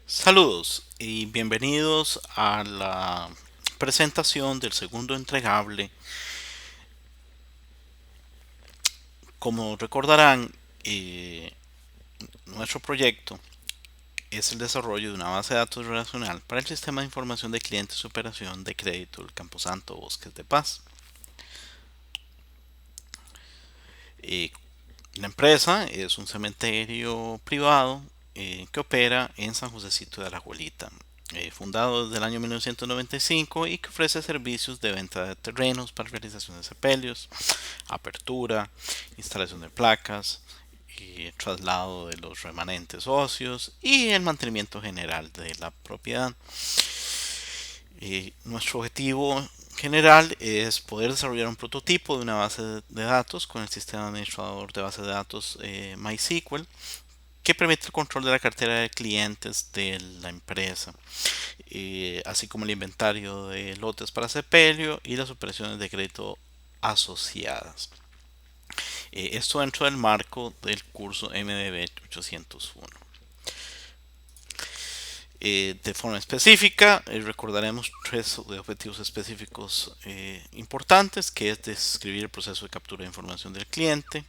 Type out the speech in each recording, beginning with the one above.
Saludos y bienvenidos a la presentación del segundo entregable. Como recordarán, nuestro proyecto es el desarrollo de una base de datos relacional para el sistema de información de clientes y operación de crédito del Camposanto Bosques de Paz. Eh, la empresa es un cementerio privado que opera en San Josecito de la Abuelita, fundado desde el año 1995 y que ofrece servicios de venta de terrenos para realización de sepelios, apertura, instalación de placas, traslado de los remanentes óseos y el mantenimiento general de la propiedad. Nuestro objetivo general es poder desarrollar un prototipo de una base de datos con el sistema administrador de base de datos MySQL que permite el control de la cartera de clientes de la empresa, así como el inventario de lotes para sepelio y las operaciones de crédito asociadas. Esto dentro del marco del curso MDB 801. De forma específica, recordaremos tres objetivos específicos importantes, que es describir el proceso de captura de información del cliente,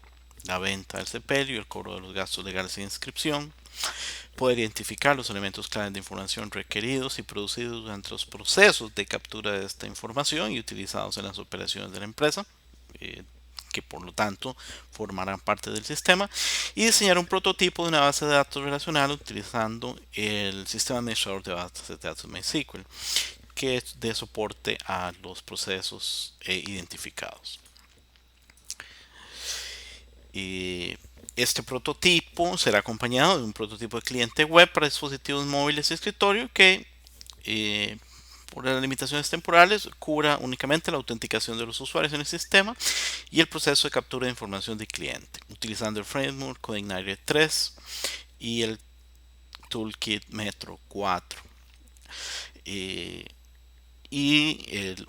la venta del sepelio y el cobro de los gastos legales de inscripción, poder identificar los elementos claves de información requeridos y producidos durante los procesos de captura de esta información y utilizados en las operaciones de la empresa, eh, que por lo tanto formarán parte del sistema, y diseñar un prototipo de una base de datos relacional utilizando el sistema administrador de bases de datos MySQL, que dé soporte a los procesos identificados. Este prototipo será acompañado de un prototipo de cliente web para dispositivos móviles y escritorio que, eh, por las limitaciones temporales, cubra únicamente la autenticación de los usuarios en el sistema y el proceso de captura de información del cliente, utilizando el framework CodeIgniter 3 y el Toolkit Metro 4.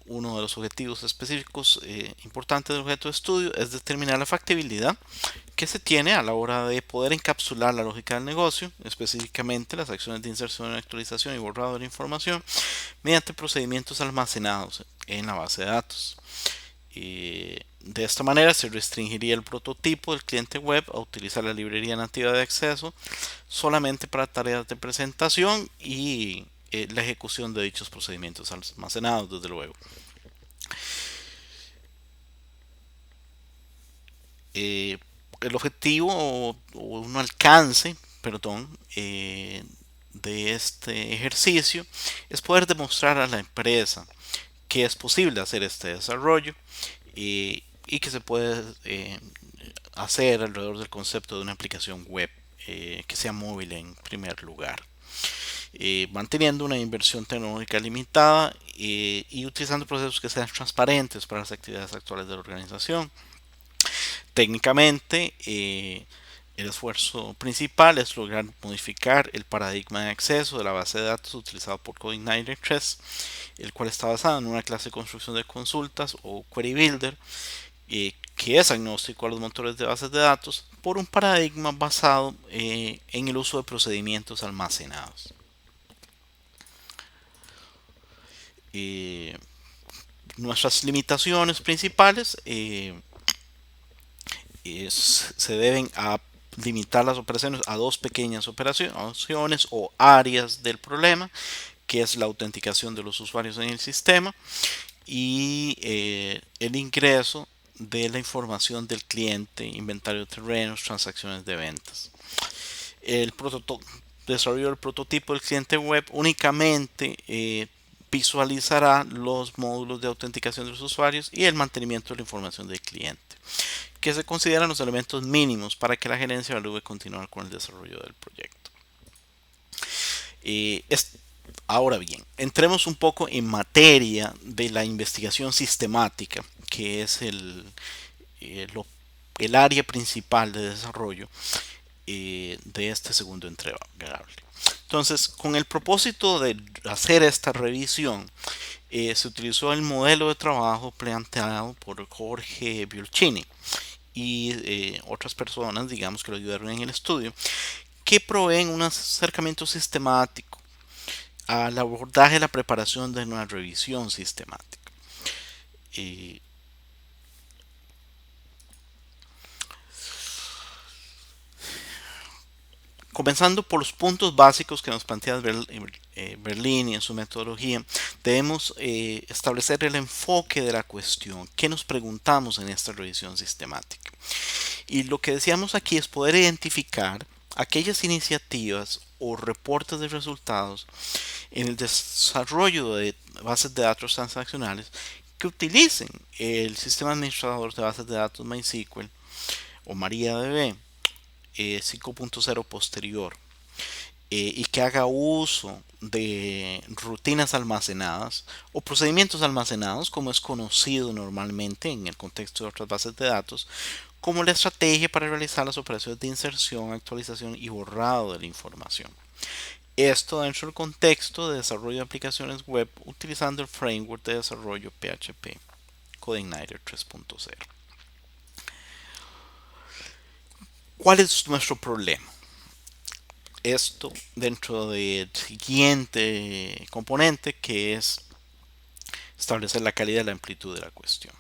Uno de los objetivos específicos importantes del objeto de estudio es determinar la factibilidad que se tiene a la hora de poder encapsular la lógica del negocio, específicamente las acciones de inserción, actualización y borrado de la información, mediante procedimientos almacenados en la base de datos. De esta manera se restringiría el prototipo del cliente web a utilizar la librería nativa de acceso solamente para tareas de presentación y la ejecución de dichos procedimientos almacenados, desde luego. Eh, el objetivo o un alcance, perdón, de este ejercicio es poder demostrar a la empresa que es posible hacer este desarrollo y que se puede hacer alrededor del concepto de una aplicación web que sea móvil en primer lugar. Manteniendo una inversión tecnológica limitada y utilizando procesos que sean transparentes para las actividades actuales de la organización. Técnicamente, el esfuerzo principal es lograr modificar el paradigma de acceso de la base de datos utilizado por CodeIgniter 3, el cual está basado en una clase de construcción de consultas o Query Builder, que es agnóstico a los motores de bases de datos, por un paradigma basado en el uso de procedimientos almacenados. Nuestras limitaciones principales se deben a limitar las operaciones a dos pequeñas operaciones o áreas del problema, que es la autenticación de los usuarios en el sistema y el ingreso de la información del cliente, inventario de terrenos, transacciones de ventas. El desarrollo del prototipo del cliente web únicamente visualizará los módulos de autenticación de los usuarios y el mantenimiento de la información del cliente, que se consideran los elementos mínimos para que la gerencia evalúe continuar con el desarrollo del proyecto. Ahora bien, entremos un poco en materia de la investigación sistemática, que es el área principal de desarrollo de este segundo entregable. Entonces, con el propósito de hacer esta revisión, se utilizó el modelo de trabajo planteado por Jorge Biolchini y otras personas, digamos, que lo ayudaron en el estudio, que proveen un acercamiento sistemático al abordaje de la preparación de una revisión sistemática. Y comenzando por los puntos básicos que nos plantea Berlini en su metodología, debemos establecer el enfoque de la cuestión. ¿Qué nos preguntamos en esta revisión sistemática? Y lo que decíamos aquí es poder identificar aquellas iniciativas o reportes de resultados en el desarrollo de bases de datos transaccionales que utilicen el sistema administrador de bases de datos MySQL o MariaDB 5.0 posterior, y que haga uso de rutinas almacenadas o procedimientos almacenados, como es conocido normalmente en el contexto de otras bases de datos, como la estrategia para realizar las operaciones de inserción, actualización y borrado de la información. Esto dentro del contexto de desarrollo de aplicaciones web utilizando el framework de desarrollo PHP CodeIgniter 3.0. ¿Cuál es nuestro problema? Esto dentro del siguiente componente, que es establecer la calidad y la amplitud de la cuestión.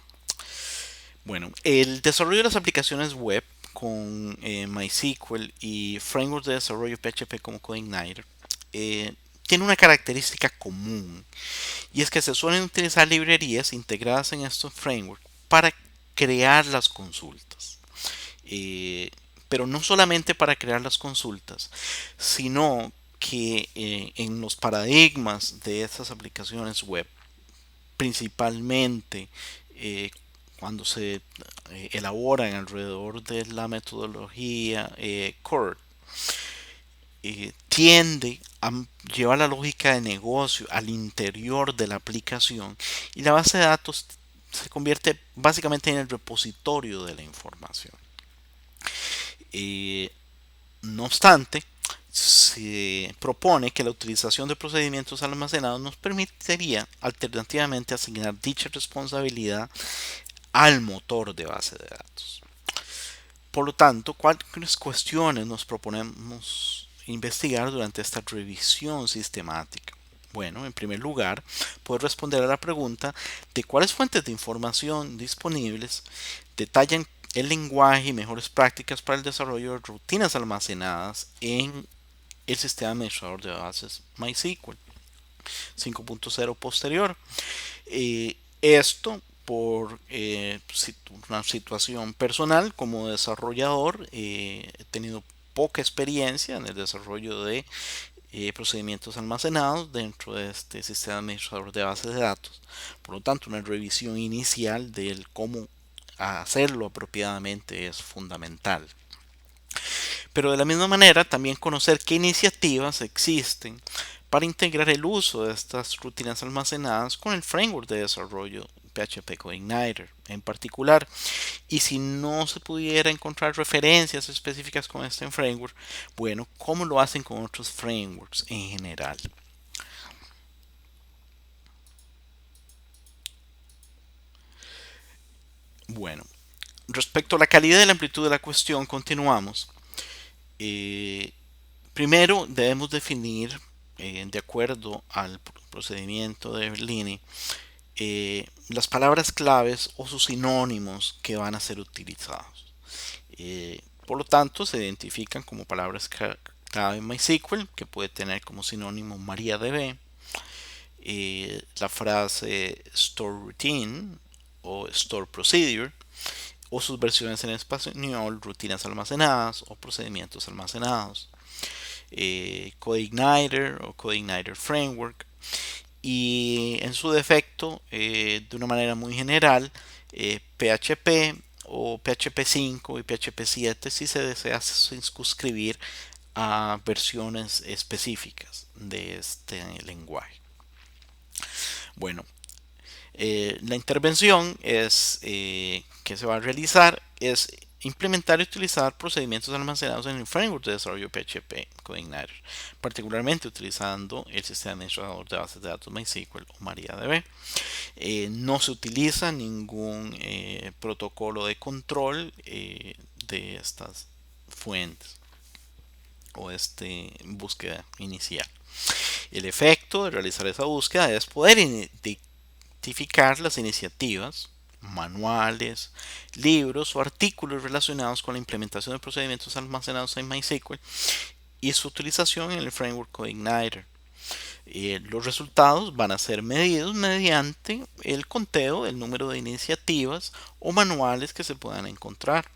Bueno, el desarrollo de las aplicaciones web con MySQL y frameworks de desarrollo PHP como CodeIgniter tiene una característica común, y es que se suelen utilizar librerías integradas en estos frameworks para crear las consultas. Pero no solamente para crear las consultas, sino que en los paradigmas de estas aplicaciones web, principalmente cuando se elaboran alrededor de la metodología CORE, tiende a llevar la lógica de negocio al interior de la aplicación, y la base de datos se convierte básicamente en el repositorio de la información. No obstante, se propone que la utilización de procedimientos almacenados nos permitiría alternativamente asignar dicha responsabilidad al motor de base de datos. Por lo tanto, ¿cuáles cuestiones nos proponemos investigar durante esta revisión sistemática? Bueno, en primer lugar, poder responder a la pregunta de cuáles fuentes de información disponibles detallan el lenguaje y mejores prácticas para el desarrollo de rutinas almacenadas en el sistema administrador de bases MySQL 5.0 posterior. Esto por una situación personal como desarrollador. He tenido poca experiencia en el desarrollo de procedimientos almacenados dentro de este sistema administrador de bases de datos. Por lo tanto, una revisión inicial del cómo hacerlo apropiadamente es fundamental. Pero de la misma manera, también conocer qué iniciativas existen para integrar el uso de estas rutinas almacenadas con el framework de desarrollo PHP CodeIgniter en particular. Y si no se pudiera encontrar referencias específicas con este framework, bueno, ¿cómo lo hacen con otros frameworks en general? Bueno, respecto a la calidad y la amplitud de la cuestión, continuamos. Primero debemos definir, de acuerdo al procedimiento de Berlini, las palabras claves o sus sinónimos que van a ser utilizados. Por lo tanto, se identifican como palabras clave en MySQL, que puede tener como sinónimo MariaDB, la frase store routine o store procedure, o sus versiones en español, rutinas almacenadas o procedimientos almacenados, CodeIgniter o CodeIgniter Framework, y en su defecto, de una manera muy general, PHP o PHP 5 y PHP 7 si se desea circunscribir a versiones específicas de este lenguaje. Bueno, la intervención que se va a realizar es implementar y utilizar procedimientos almacenados en el framework de desarrollo PHP CodeIgniter, particularmente utilizando el sistema administrador de bases de datos MySQL o MariaDB. No se utiliza ningún protocolo de control de estas fuentes o búsqueda inicial. El efecto de realizar esa búsqueda es poder identificar las iniciativas, manuales, libros o artículos relacionados con la implementación de procedimientos almacenados en MySQL y su utilización en el framework CodeIgniter. Los resultados van a ser medidos mediante el conteo del número de iniciativas o manuales que se puedan encontrar.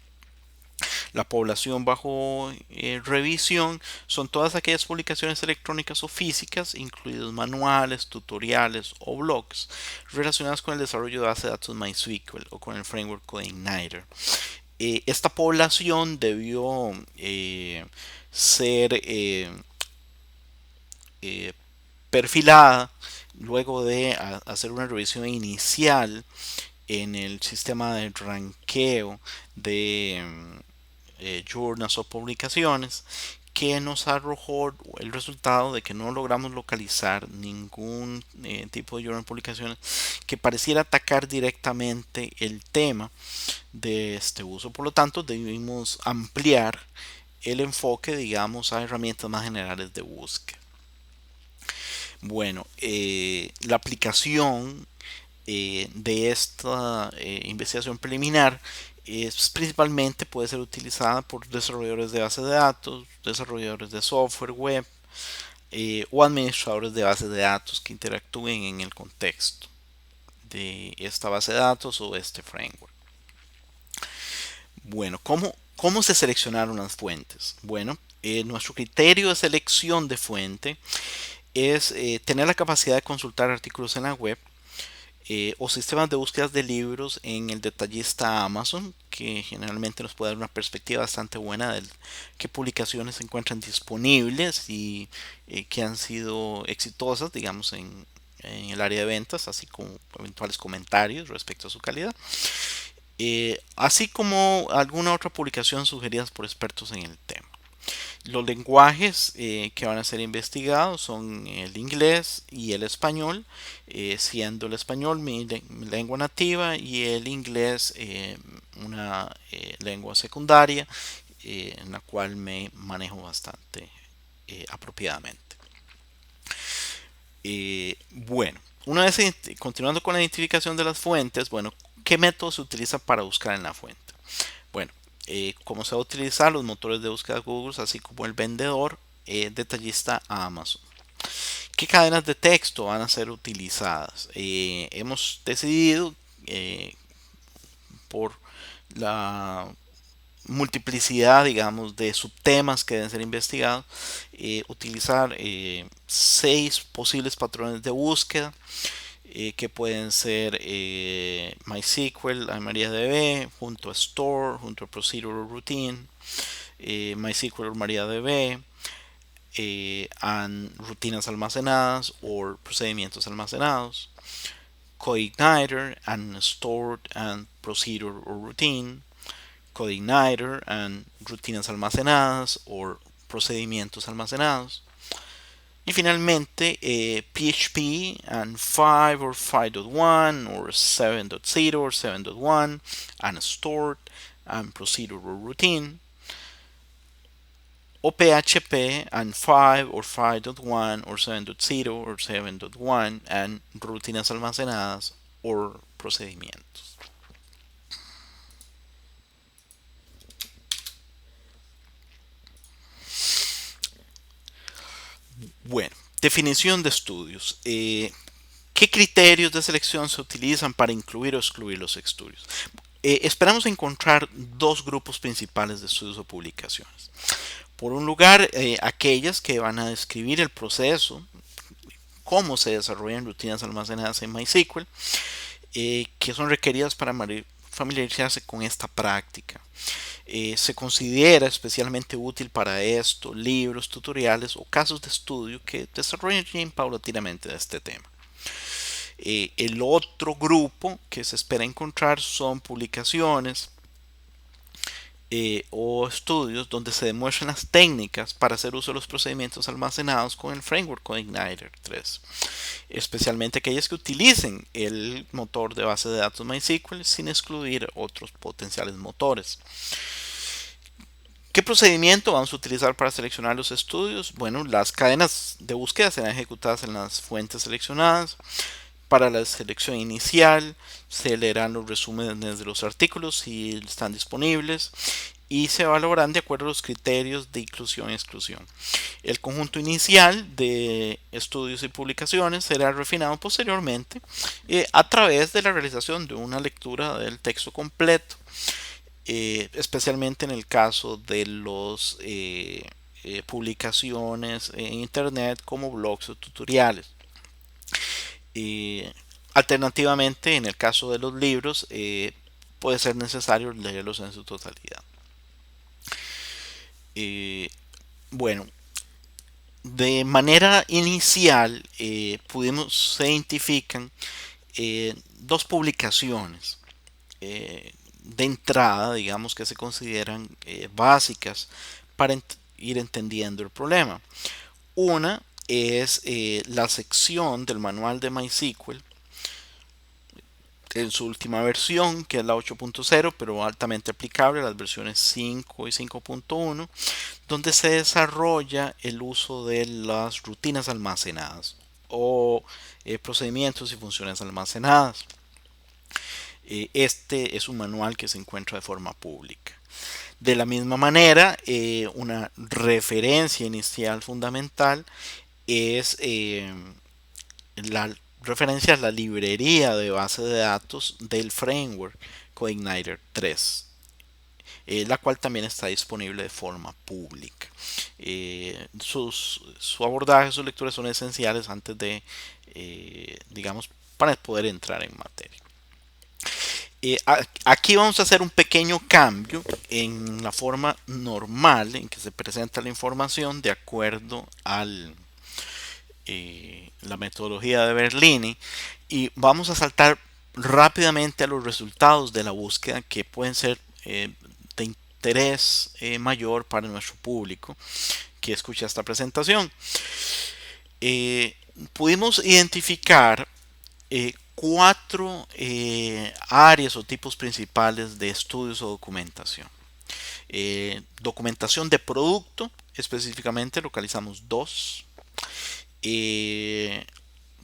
La población bajo revisión son todas aquellas publicaciones electrónicas o físicas, incluidos manuales, tutoriales o blogs, relacionadas con el desarrollo de base de datos MySQL o con el framework CodeIgniter. Esta población debió ser eh, perfilada luego de hacer una revisión inicial en el sistema de ranqueo de journals o publicaciones, que nos arrojó el resultado de que no logramos localizar ningún tipo de journal publicaciones que pareciera atacar directamente el tema de este uso. Por lo tanto, debimos ampliar el enfoque, digamos, a herramientas más generales de búsqueda. Bueno, la aplicación de esta investigación preliminar principalmente puede ser utilizada por desarrolladores de bases de datos, desarrolladores de software web o administradores de bases de datos que interactúen en el contexto de esta base de datos o este framework. Bueno, ¿cómo se seleccionaron las fuentes? Bueno, nuestro criterio de selección de fuente es tener la capacidad de consultar artículos en la web o sistemas de búsquedas de libros en el detallista Amazon, que generalmente nos puede dar una perspectiva bastante buena de qué publicaciones se encuentran disponibles y que han sido exitosas, digamos, en el área de ventas, así como eventuales comentarios respecto a su calidad, así como alguna otra publicación sugeridas por expertos en el tema. Los lenguajes que van a ser investigados son el inglés y el español, siendo el español mi lengua nativa y el inglés una lengua secundaria en la cual me manejo bastante apropiadamente. Bueno, una vez continuando con la identificación de las fuentes, bueno, ¿qué método se utiliza para buscar en la fuente? Bueno, cómo se va a utilizar los motores de búsqueda Google, así como el vendedor detallista a Amazon. ¿Qué cadenas de texto van a ser utilizadas? Hemos decidido por la multiplicidad, digamos, de subtemas que deben ser investigados, utilizar 6 posibles patrones de búsqueda que pueden ser MySQL, MariaDB, junto a Store, junto a Procedural Routine, MySQL MariaDB, and rutinas almacenadas o procedimientos almacenados, CodeIgniter and Stored and Procedure or Routine, CodeIgniter and rutinas almacenadas o procedimientos almacenados. Y finalmente PHP and 5 or 5.1 or 7.0 or 7.1 and stored and procedural routine, o PHP and 5 or 5.1 or 7.0 or 7.1 and rutinas almacenadas o procedimientos. Bueno, definición de estudios. ¿Qué criterios de selección se utilizan para incluir o excluir los estudios? Esperamos encontrar dos grupos principales de estudios o publicaciones. Por un lugar, aquellas que van a describir el proceso, cómo se desarrollan rutinas almacenadas en MySQL, que son requeridas para familiarizarse con esta práctica. Se considera especialmente útil para esto libros, tutoriales o casos de estudio que desarrollen paulatinamente de este tema. El otro grupo que se espera encontrar son publicaciones o estudios donde se demuestran las técnicas para hacer uso de los procedimientos almacenados con el framework CodeIgniter 3, especialmente aquellas que utilicen el motor de base de datos MySQL sin excluir otros potenciales motores. ¿Qué procedimiento vamos a utilizar para seleccionar los estudios? Bueno, las cadenas de búsqueda serán ejecutadas en las fuentes seleccionadas. Para la selección inicial se leerán los resúmenes de los artículos si están disponibles y se evaluarán de acuerdo a los criterios de inclusión y exclusión. El conjunto inicial de estudios y publicaciones será refinado posteriormente a través de la realización de una lectura del texto completo, especialmente en el caso de los publicaciones en internet como blogs o tutoriales. Alternativamente, en el caso de los libros, puede ser necesario leerlos en su totalidad. Bueno, de manera inicial se identifican dos publicaciones de entrada, digamos, que se consideran básicas para ir entendiendo el problema. Una es la sección del manual de MySQL en su última versión, que es la 8.0, pero altamente aplicable a las versiones 5 y 5.1, donde se desarrolla el uso de las rutinas almacenadas o procedimientos y funciones almacenadas. Este es un manual que se encuentra de forma pública. De la misma manera, una referencia inicial fundamental es la referencia a la librería de base de datos del framework CodeIgniter 3, la cual también está disponible de forma pública. Su abordaje, sus lecturas son esenciales antes de, digamos, para poder entrar en materia. Aquí vamos a hacer un pequeño cambio en la forma normal en que se presenta la información de acuerdo a la metodología de Berlini, y vamos a saltar rápidamente a los resultados de la búsqueda que pueden ser de interés mayor para nuestro público que escucha esta presentación. Pudimos identificar cuatro áreas o tipos principales de estudios o documentación. Documentación de producto, específicamente localizamos dos.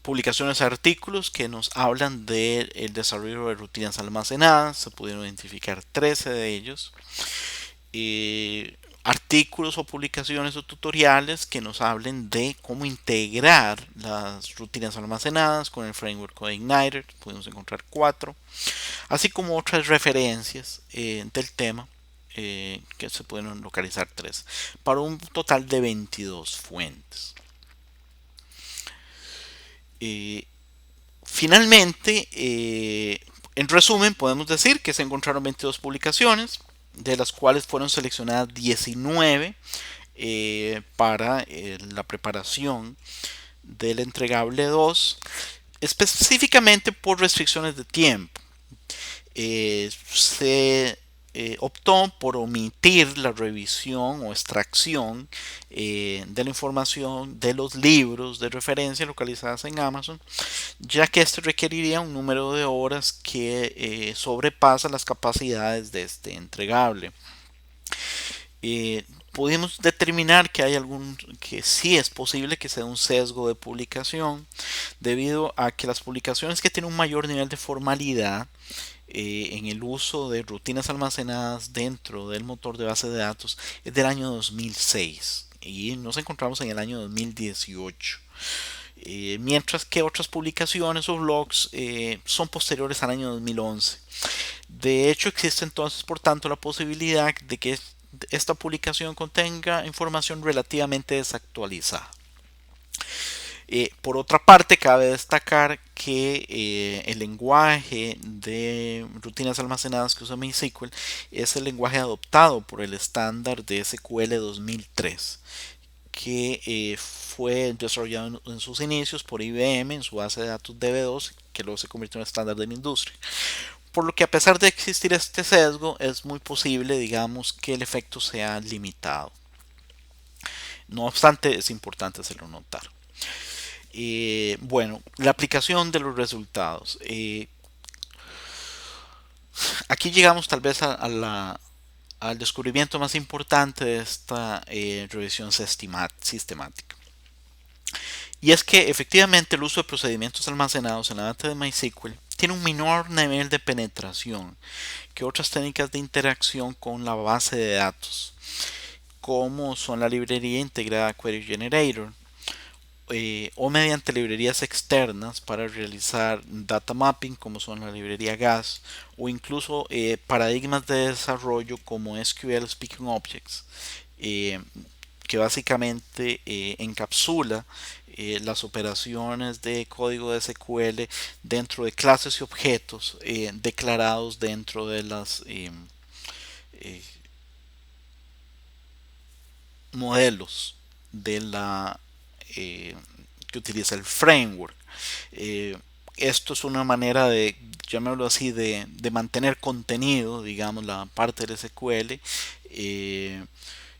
Publicaciones de artículos que nos hablan del desarrollo de rutinas almacenadas, se pudieron identificar 13 de ellos. Artículos o publicaciones o tutoriales que nos hablen de cómo integrar las rutinas almacenadas con el framework CodeIgniter, pudimos encontrar 4, así como otras referencias del tema que se pueden localizar 3, para un total de 22 fuentes. Finalmente, en resumen, podemos decir que se encontraron 22 publicaciones, de las cuales fueron seleccionadas 19 para la preparación del entregable 2, específicamente por restricciones de tiempo. Se optó por omitir la revisión o extracción de la información de los libros de referencia localizadas en Amazon, ya que este requeriría un número de horas que sobrepasa las capacidades de este entregable. Pudimos determinar que que sí es posible que sea un sesgo de publicación, debido a que las publicaciones que tienen un mayor nivel de formalidad en el uso de rutinas almacenadas dentro del motor de base de datos es del año 2006 y nos encontramos en el año 2018. Mientras que otras publicaciones o blogs son posteriores al año 2011. De hecho, existe entonces, por tanto, la posibilidad de que esta publicación contenga información relativamente desactualizada. Por otra parte, cabe destacar que el lenguaje de rutinas almacenadas que usa MySQL es el lenguaje adoptado por el estándar de SQL 2003, que fue desarrollado en sus inicios por IBM en su base de datos DB2, que luego se convirtió en estándar de la industria. Por lo que, a pesar de existir este sesgo, es muy posible, digamos, que el efecto sea limitado. No obstante, es importante hacerlo notar. Bueno, la aplicación de los resultados. Aquí llegamos tal vez a al descubrimiento más importante de esta revisión sistemática. Y es que efectivamente el uso de procedimientos almacenados en la data de MySQL tiene un menor nivel de penetración que otras técnicas de interacción con la base de datos, como son la librería integrada Query Generator, o mediante librerías externas para realizar data mapping, como son la librería GAS, o incluso paradigmas de desarrollo como SQL Speaking Objects, eh, que básicamente encapsula las operaciones de código de SQL dentro de clases y objetos declarados dentro de las eh, modelos de la eh, que utiliza el framework. Eh, Esto es una manera de, llamémoslo así, de mantener contenido, digamos, la parte del SQL,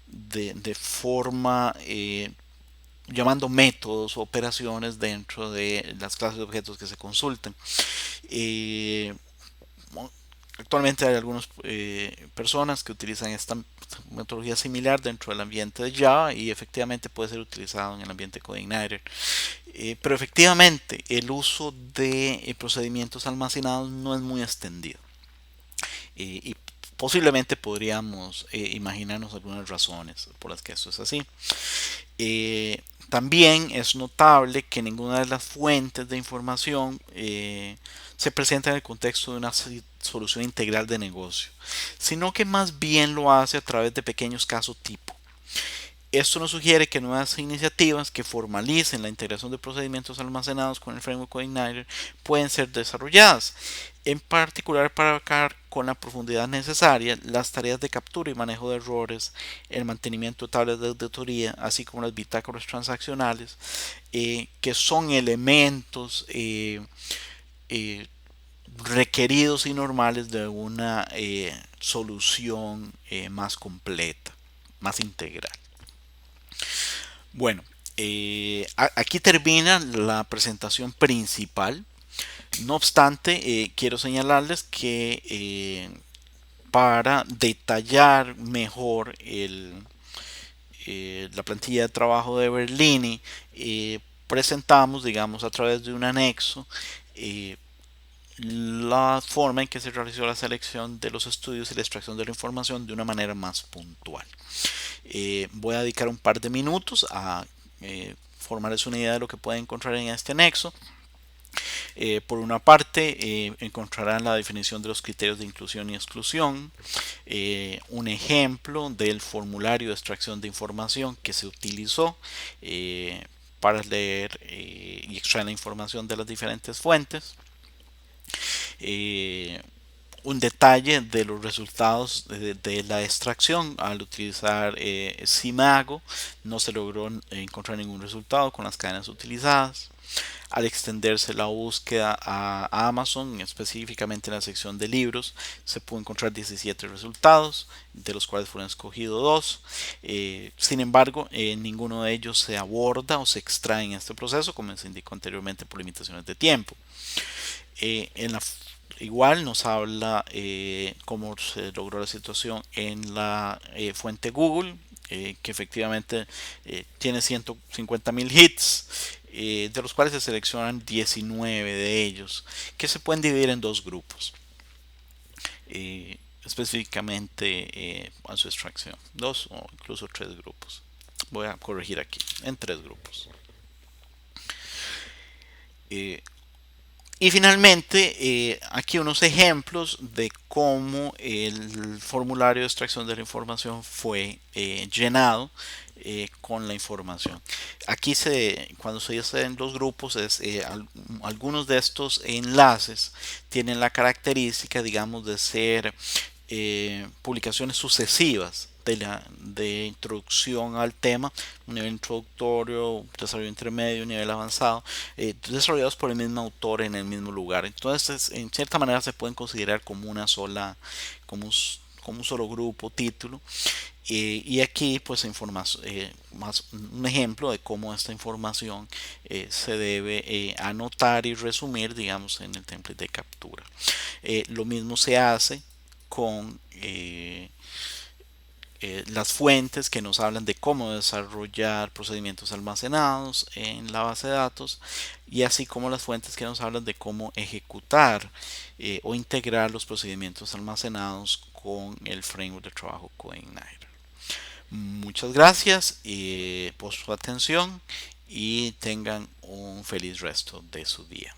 de forma llamando métodos o operaciones dentro de las clases de objetos que se consulten. Eh, Actualmente hay algunas personas que utilizan esta metodología similar dentro del ambiente de Java y efectivamente puede ser utilizado en el ambiente CodeIgniter. Pero efectivamente el uso de procedimientos almacenados no es muy extendido. Y posiblemente podríamos imaginarnos algunas razones por las que esto es así. También es notable que ninguna de las fuentes de información se presenta en el contexto de una solución integral de negocio, sino que más bien lo hace a través de pequeños casos tipo. Esto nos sugiere que nuevas iniciativas que formalicen la integración de procedimientos almacenados con el framework CodeIgniter pueden ser desarrolladas, en particular para abarcar con la profundidad necesaria las tareas de captura y manejo de errores, el mantenimiento de tablas de auditoría, así como las bitácoras transaccionales, que son elementos eh, requeridos y normales de una solución más completa, más integral. Bueno, aquí termina la presentación principal. No obstante, quiero señalarles que para detallar mejor la plantilla de trabajo de Berlini, presentamos, digamos, a través de un anexo, eh, la forma en que se realizó la selección de los estudios y la extracción de la información de una manera más puntual. Voy a dedicar un par de minutos a formarles una idea de lo que pueden encontrar en este anexo. Por una parte, encontrarán la definición de los criterios de inclusión y exclusión, un ejemplo del formulario de extracción de información que se utilizó para leer y extraer la información de las diferentes fuentes. Eh, un detalle de los resultados de la extracción. Al utilizar Simago no se logró encontrar ningún resultado con las cadenas utilizadas. Al extenderse la búsqueda a Amazon, específicamente en la sección de libros, se pudo encontrar 17 resultados, de los cuales fueron escogidos 2. Sin embargo, ninguno de ellos se aborda o se extrae en este proceso, como se indicó anteriormente por limitaciones de tiempo. En la Igual nos habla cómo se logró la situación en la fuente Google, que efectivamente tiene 150.000 hits, de los cuales se seleccionan 19 de ellos, que se pueden dividir en dos grupos, específicamente a su extracción, dos o incluso tres grupos. Voy a corregir aquí, en tres grupos. Eh, Y finalmente, aquí unos ejemplos de cómo el formulario de extracción de la información fue llenado con la información. Aquí cuando se hacen los grupos, algunos de estos enlaces tienen la característica, digamos, de ser publicaciones sucesivas de introducción al tema, un nivel introductorio, desarrollo intermedio, nivel avanzado, desarrollados por el mismo autor en el mismo lugar. Entonces, en cierta manera se pueden considerar como una sola, como un solo grupo, título. Y aquí pues más un ejemplo de cómo esta información se debe anotar y resumir, digamos, en el template de captura. Lo mismo se hace con las fuentes que nos hablan de cómo desarrollar procedimientos almacenados en la base de datos, y así como las fuentes que nos hablan de cómo ejecutar o integrar los procedimientos almacenados con el framework de trabajo CodeIgniter. Muchas gracias por su atención y tengan un feliz resto de su día.